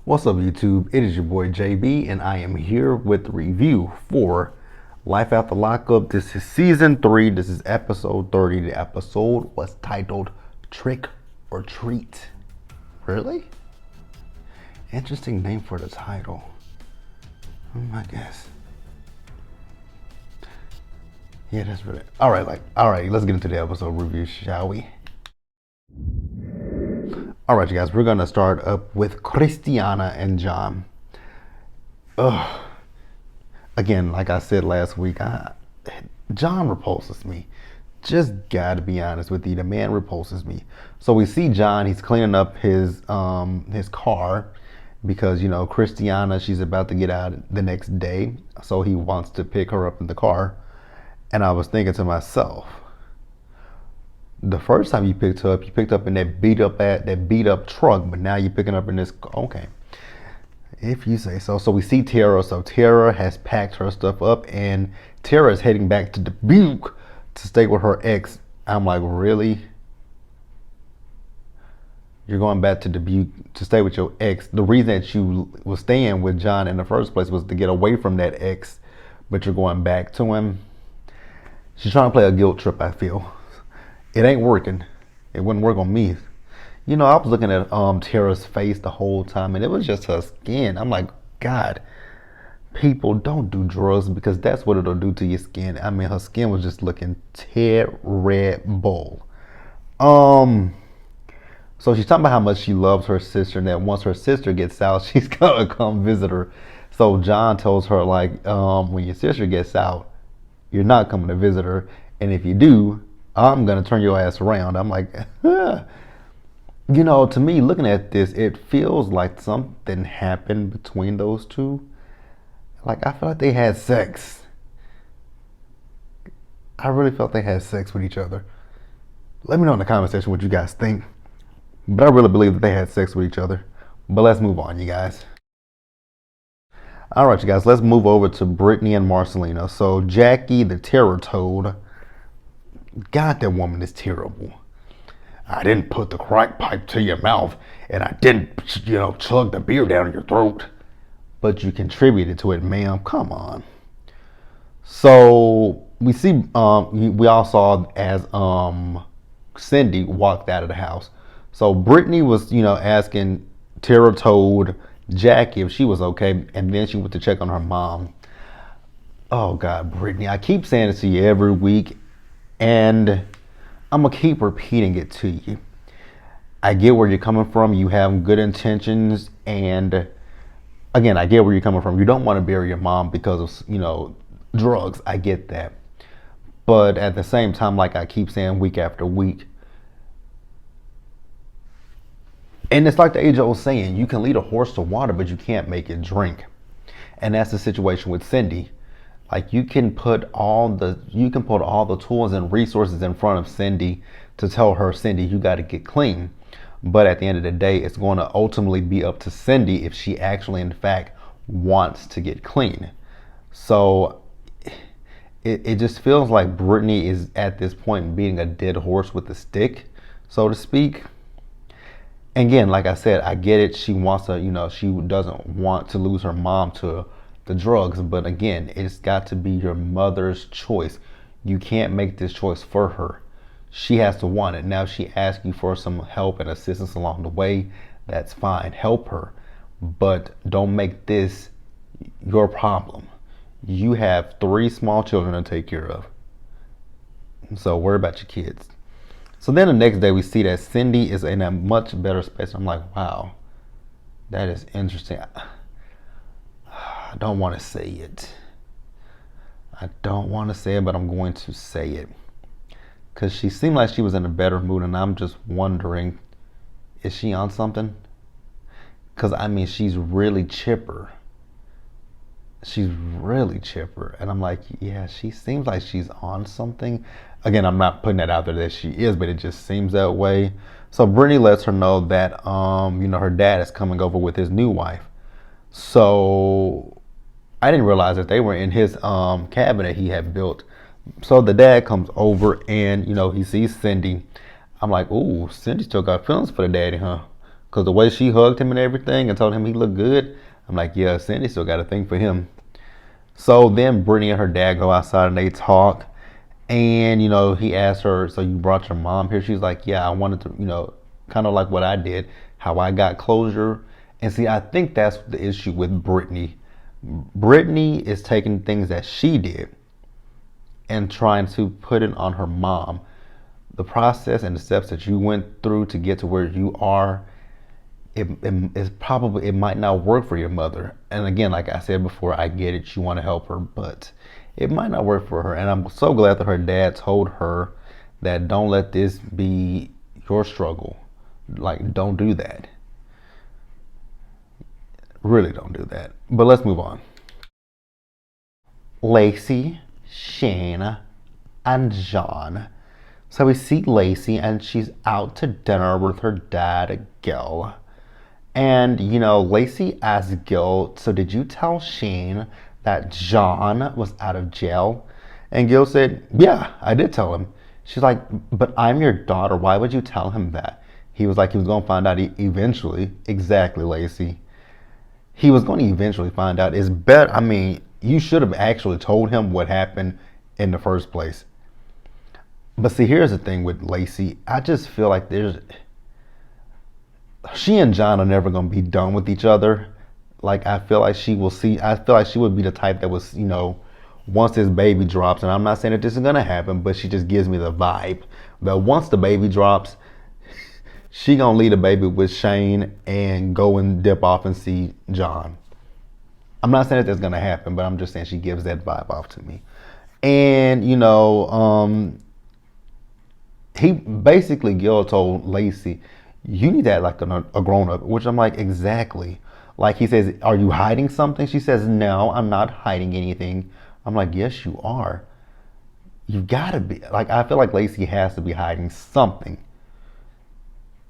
What's up, YouTube? It is your boy JB, and I am here with the review for Life After Lockup. This is season 3. This is episode 30. The episode was titled Trick or Treat. Really? Interesting name for the title. I guess. Yeah, that's really. All right. Let's get into the episode review, shall we? All right, you guys, we're gonna start up with Christiana and John. Again, like I said last week, John repulses me. Just gotta be honest with you, the man repulses me. So we see John, he's cleaning up his car because, you know, Christiana, she's about to get out the next day, so he wants to pick her up in the car. And I was thinking to myself, the first time you picked up in that beat up truck, but now you're picking up in this. Okay, if you say so. So we see Tara. So Tara has packed her stuff up, and Tara is heading back to Dubuque to stay with her ex. I'm like, really? You're going back to Dubuque to stay with your ex? The reason that you was staying with John in the first place was to get away from that ex, but you're going back to him. She's trying to play a guilt trip, I feel. It ain't working. It wouldn't work on me. You know, I was looking at Tara's face the whole time, and it was just her skin. I'm like, God, people, don't do drugs because that's what it'll do to your skin. I mean, her skin was just looking terrible. So she's talking about how much she loves her sister, and that once her sister gets out, she's gonna come visit her. So John tells her, like, when your sister gets out, you're not coming to visit her, and if you do, I'm gonna turn your ass around. I'm like, you know, to me, looking at this, it feels like something happened between those two. Like, I feel like they had sex. I really felt they had sex with each other. Let me know in the comment section what you guys think. But I really believe that they had sex with each other. But let's move on, you guys. All right, you guys, let's move over to Brittany and Marcelina. So Jackie, the terror toad. God, that woman is terrible. I didn't put the crack pipe to your mouth, and I didn't, chug the beer down your throat. But you contributed to it, ma'am. Come on. So we see, we all saw as Cindy walked out of the house. So Brittany was, asking Terror Toad Jackie if she was okay, and then she went to check on her mom. Oh God, Brittany, I keep saying this to you every week. And I'm going to keep repeating it to you. I get where you're coming from. You have good intentions. And again, I get where you're coming from. You don't want to bury your mom because of, drugs. I get that. But at the same time, like I keep saying week after week, and it's like the age-old saying, you can lead a horse to water, but you can't make it drink. And that's the situation with Cindy. Like, you can put all the tools and resources in front of Cindy to tell her, Cindy, you got to get clean. But at the end of the day, it's going to ultimately be up to Cindy if she actually, in fact, wants to get clean. So it just feels like Brittany is at this point beating a dead horse with a stick, so to speak. Again, like I said, I get it. She wants to, she doesn't want to lose her mom to the drugs, but again, it's got to be your mother's choice. You can't make this choice for her. She has to want it. Now, if she asks you for some help and assistance along the way, that's fine. Help her, but don't make this your problem. You have 3 small children to take care of, so worry about your kids. So then the next day we see that Cindy is in a much better space. I'm like, wow, that is interesting. I don't want to say it. But I'm going to say it. Because she seemed like she was in a better mood, and I'm just wondering, is she on something? Because, I mean, she's really chipper. And I'm like, yeah, she seems like she's on something. Again, I'm not putting that out there that she is, but it just seems that way. So Brittany lets her know that, her dad is coming over with his new wife. So I didn't realize that they were in his cabinet he had built. So the dad comes over and, he sees Cindy. I'm like, ooh, Cindy still got feelings for the daddy, huh? Because the way she hugged him and everything and told him he looked good, I'm like, yeah, Cindy still got a thing for him. So then Brittany and her dad go outside and they talk. And, he asked her, so you brought your mom here? She's like, yeah, I wanted to, kind of like what I did, how I got closure. And see, I think that's the issue with Brittany. Brittany is taking things that she did and trying to put it on her mom. The process and the steps that you went through to get to where you are, it might not work for your mother. And again, like I said before, I get it. You want to help her, but it might not work for her. And I'm so glad that her dad told her that don't let this be your struggle. Like, don't do that. Really don't do that. But let's move on. Lacey, Shayne, and John. So we see Lacey and she's out to dinner with her dad, Gil. And, Lacey asked Gil, so did you tell Shayne that John was out of jail? And Gil said, yeah, I did tell him. She's like, but I'm your daughter. Why would you tell him that? He was like, he was going to find out eventually. Exactly, Lacey. He was going to eventually find out. It's better. I mean, you should have actually told him what happened in the first place. But see, here's the thing with Lacey. I just feel like she and John are never going to be done with each other. Like, I feel like she would be the type that was, once this baby drops, and I'm not saying that this is going to happen, but she just gives me the vibe that once the baby drops, she going to leave the baby with Shayne and go and dip off and see John. I'm not saying that that's going to happen, but I'm just saying she gives that vibe off to me. And, he basically, Gil told Lacey, you need to act like a grown-up, which I'm like, exactly. Like, he says, are you hiding something? She says, no, I'm not hiding anything. I'm like, yes, you are. You gotta be. Like, I feel like Lacey has to be hiding something.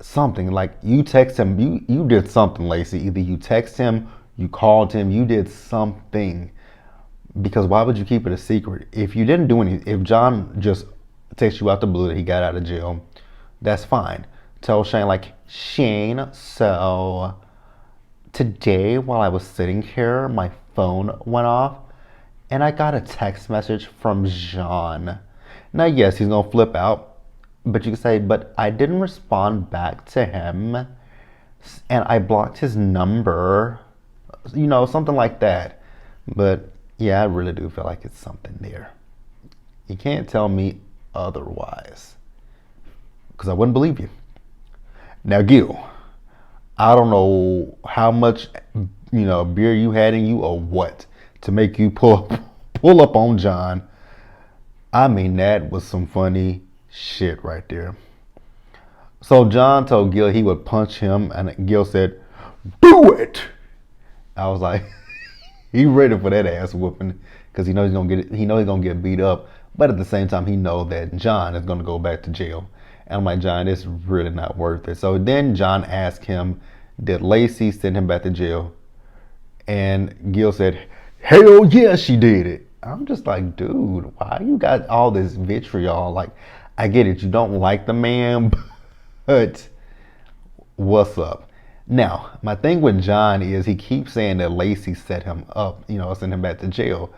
Something. Like, you text him, you did something, Lacey. Either you text him, you called him, you did something. Because why would you keep it a secret? If you didn't do anything, if John just texts you out the blue that he got out of jail, that's fine. Tell Shayne, like, Shayne, so today while I was sitting here, my phone went off and I got a text message from John. Now, yes, he's going to flip out, but you can say, but I didn't respond back to him and I blocked his number, something like that. But yeah, I really do feel like it's something there. You can't tell me otherwise because I wouldn't believe you. Now, Gil, I don't know how much, beer you had in you or what to make you pull up on John. I mean, that was some funny shit right there. So John told Gil he would punch him, and Gil said, do it. I was like, he ready for that ass whooping because he knows he's gonna get beat up. But at the same time, he knows that John is gonna go back to jail. And I'm like, John, it's really not worth it. So then John asked him, did Lacey send him back to jail? And Gil said, hell yeah, she did it. I'm just like, dude, why you got all this vitriol? Like, I get it, you don't like the man, but what's up? Now, my thing with John is he keeps saying that Lacey set him up, send him back to jail.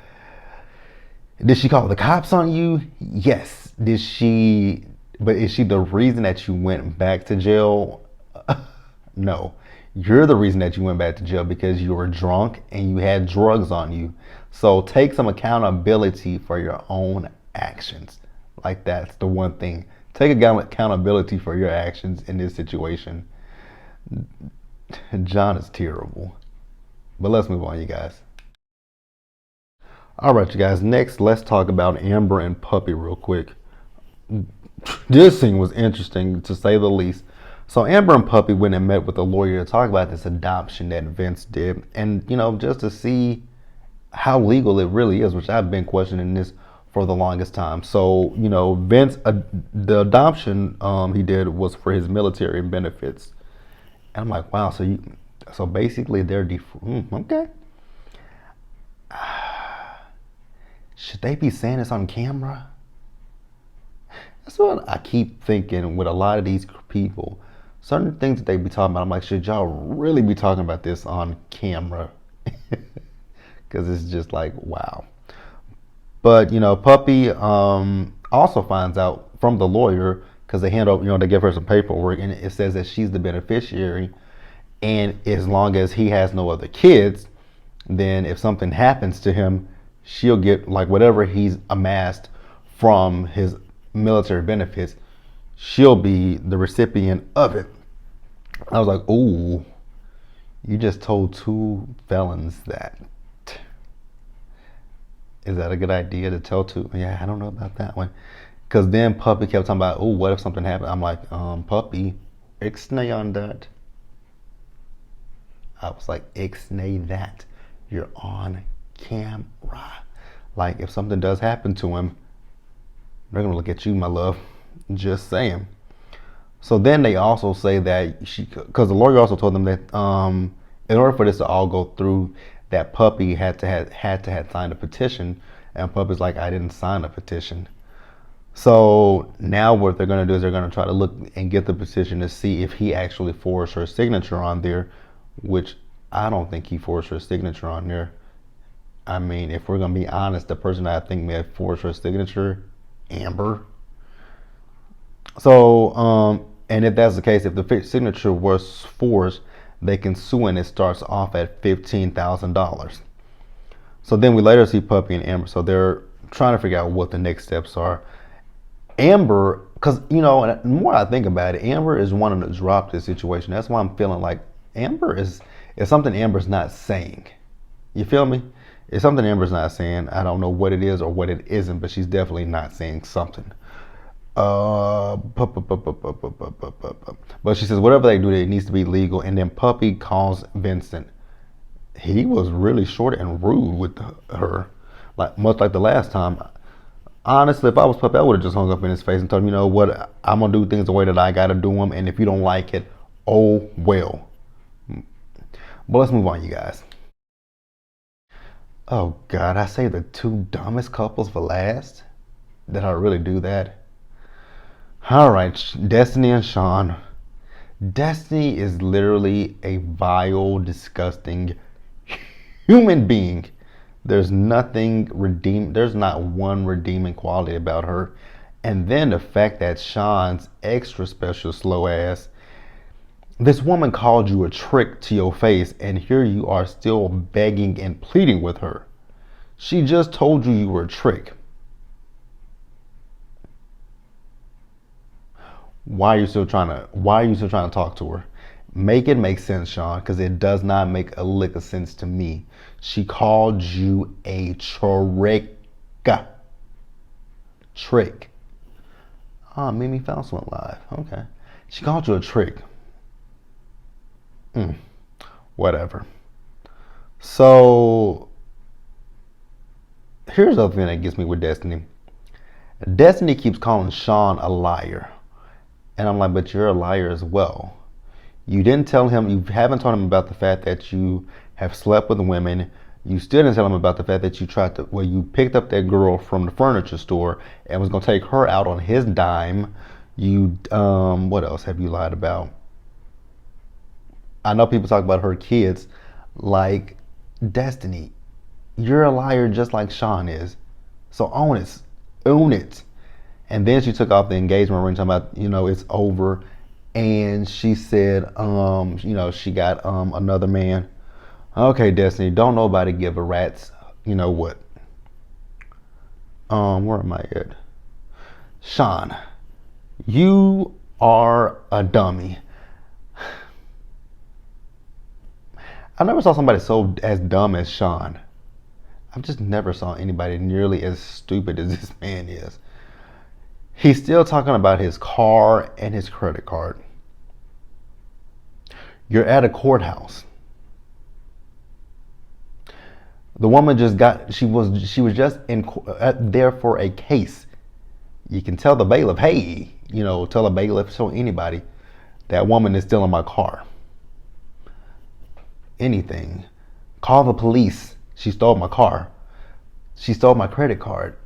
Did she call the cops on you? Yes. But is she the reason that you went back to jail? No. You're the reason that you went back to jail because you were drunk and you had drugs on you. So take some accountability for your own actions. Like, that's the one thing. Take accountability for your actions in this situation. John is terrible. But let's move on, you guys. All right, you guys. Next, let's talk about Amber and Puppy real quick. This scene was interesting, to say the least. So Amber and Puppy went and met with a lawyer to talk about this adoption that Vince did. And, just to see how legal it really is, which I've been questioning this for the longest time. So, Vince, the adoption he did was for his military benefits. And I'm like, wow, so basically they're okay. Should they be saying this on camera? That's what I keep thinking with a lot of these people. certain things that they be talking about, I'm like, should y'all really be talking about this on camera? Because it's just like, wow. But Puppy also finds out from the lawyer, because they hand over, they give her some paperwork, and it says that she's the beneficiary, and as long as he has no other kids, then if something happens to him, she'll get like whatever he's amassed from his military benefits. She'll be the recipient of it. I was like, ooh, you just told two felons that. Is that a good idea to tell two? Yeah, I don't know about that one. Because then Puppy kept talking about, oh, what if something happened? I'm like, Puppy, ixnay on that. I was like, ixnay that. You're on camera. Like, if something does happen to him, they're going to look at you, my love. Just saying. So then they also say that because the lawyer also told them that in order for this to all go through, that Puppy had to have signed a petition, and Puppy's like, I didn't sign a petition. So now what they're going to do is they're going to try to look and get the petition to see if he actually forged her signature on there, which I don't think he forged her signature on there. I mean, if we're going to be honest, the person I think may have forged her signature, Amber. So, and if that's the case, if the signature was forged, they can sue, and it starts off at $15,000. So then we later see Puppy and Amber. So they're trying to figure out what the next steps are. Amber, because, the more I think about it, Amber is wanting to drop this situation. That's why I'm feeling like Amber is something Amber's not saying. You feel me? It's something Amber's not saying. I don't know what it is or what it isn't, but she's definitely not saying something. But she says whatever they do, it needs to be legal. And then Puppy calls Vincent. He was really short and rude with her, like much like the last time. Honestly, if I was Puppy, I would have just hung up in his face and told him, you know what, I'm gonna do things the way that I gotta do them, and if you don't like it, oh well. But let's move on, you guys. Oh God, I say the two dumbest couples for last. Did I really do that? All right, Destiny and Shawn. Destiny is literally a vile, disgusting human being. There's nothing redeem. There's not one redeeming quality about her. And then the fact that Shawn's extra special slow ass. This woman called you a trick to your face, and here you are still begging and pleading with her. She just told you were a trick. Why are you still trying to talk to her? Make it make sense, Shawn, because it does not make a lick of sense to me. She called you a trick. Trick. Ah, Mimi Faust went live. Okay. She called you a trick. Whatever. So, here's the other thing that gets me with Destiny. Destiny keeps calling Shawn a liar. And I'm like, but you're a liar as well. You haven't told him about the fact that you have slept with women. You still didn't tell him about the fact that you picked up that girl from the furniture store and was going to take her out on his dime. What else have you lied about? I know people talk about her kids. Like, Destiny, you're a liar just like Shawn is. So own it. Own it. And then she took off the engagement ring, talking about, it's over. And she said, she got another man. Okay, Destiny, don't nobody give a rat's, what? Where am I at? Shawn, you are a dummy. I never saw somebody as dumb as Shawn. I've just never saw anybody nearly as stupid as this man is. He's still talking about his car and his credit card. You're at a courthouse. The woman she was just there for a case. You can tell the bailiff, hey, tell a bailiff, tell anybody, that woman is still in my car. Anything. Call the police. She stole my car. She stole my credit card.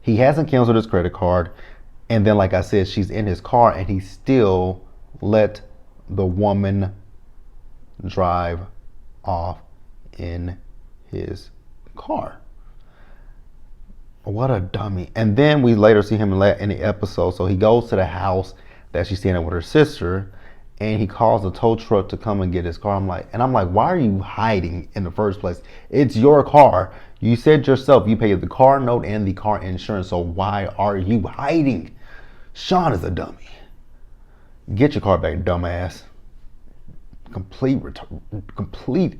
He hasn't canceled his credit card. And then, like I said, she's in his car and he's still let the woman drive off in his car. What a dummy. And then we later see him in the episode. So he goes to the house that she's staying at with her sister, and he calls a tow truck to come and get his car. I'm like, why are you hiding in the first place? It's your car. You said yourself you paid the car note and the car insurance, so why are you hiding? Shawn is a dummy. Get your car back, dumbass. Complete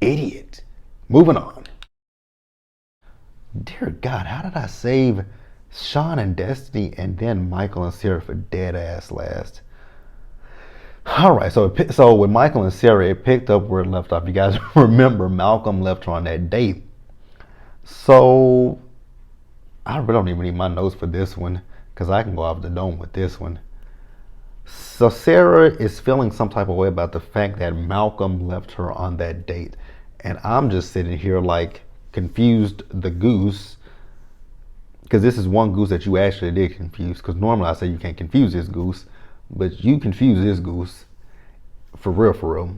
idiot. Moving on. Dear God, how did I save Shawn and Destiny and then Michael and Sarah for dead ass last? All right, so with Michael and Sarah, it picked up where it left off. You guys remember Malcolm left her on that date. So I really don't even need my notes for this one because I can go off the dome with this one. So Sarah is feeling some type of way about the fact that Malcolm left her on that date. And I'm just sitting here like confused the goose, because this is one goose that you actually did confuse, because normally I say you can't confuse this goose, but you confuse this goose for real.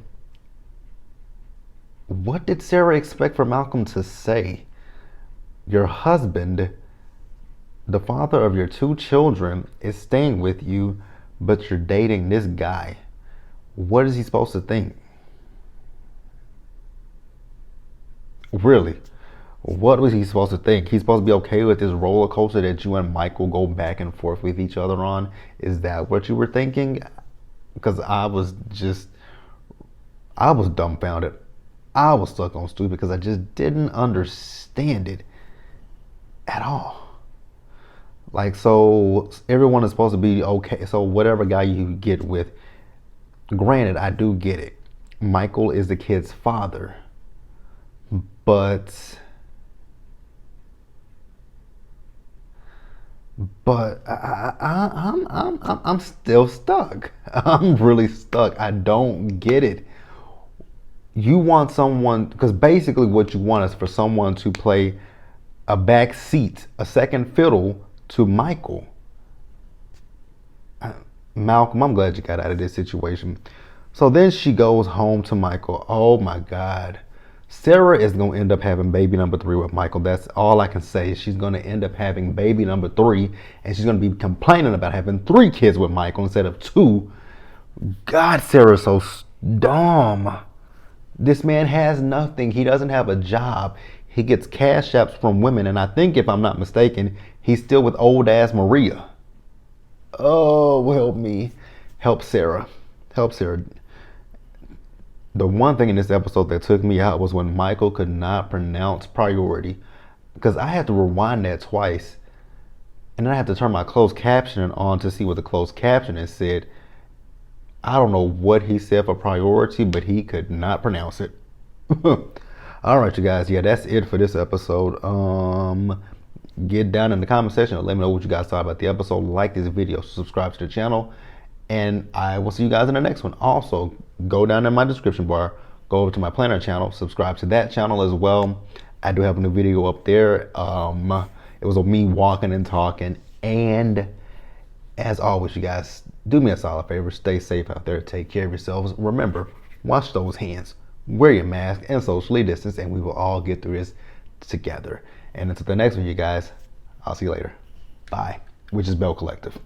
What did Sarah expect for Malcolm to say? Your husband, the father of your 2 children, is staying with you, but you're dating this guy. What is he supposed to think? Really? What was he supposed to think? He's supposed to be okay with this roller coaster that you and Michael go back and forth with each other on? Is that what you were thinking? Because I was dumbfounded. I was stuck on stupid because I just didn't understand it at all. Like, so everyone is supposed to be okay. So whatever guy you get with, granted, I do get it. Michael is the kid's father, but I'm still stuck. I'm really stuck. I don't get it. You want someone, because basically what you want is for someone to play a back seat, a second fiddle to Michael. Malcolm, I'm glad you got out of this situation. So then she goes home to Michael. Oh my God. Sarah is going to end up having baby number 3 with Michael. That's all I can say. She's going to end up having baby number 3, and she's going to be complaining about having 3 kids with Michael instead of 2. God, Sarah's so dumb. This man has nothing. He doesn't have a job. He gets cash apps from women, and I think, if I'm not mistaken, he's still with old ass Maria. Oh, help me. Help Sarah. Help Sarah. The one thing in this episode that took me out was when Michael could not pronounce priority, because I had to rewind that twice, and then I had to turn my closed captioning on to see what the closed captioning said. I don't know what he said for priority, but he could not pronounce it. All right, you guys. Yeah, that's it for this episode. Get down in the comment section and let me know what you guys thought about the episode. Like this video, subscribe to the channel, and I will see you guys in the next one. Also, go down in my description bar, go over to my planner channel, subscribe to that channel as well. I do have a new video up there. It was of me walking and talking. And as always, you guys, do me a solid favor. Stay safe out there. Take care of yourselves. Remember, wash those hands, wear your mask, and socially distance, and we will all get through this together. And until the next one, you guys, I'll see you later. Bye. Which is Bell Collective.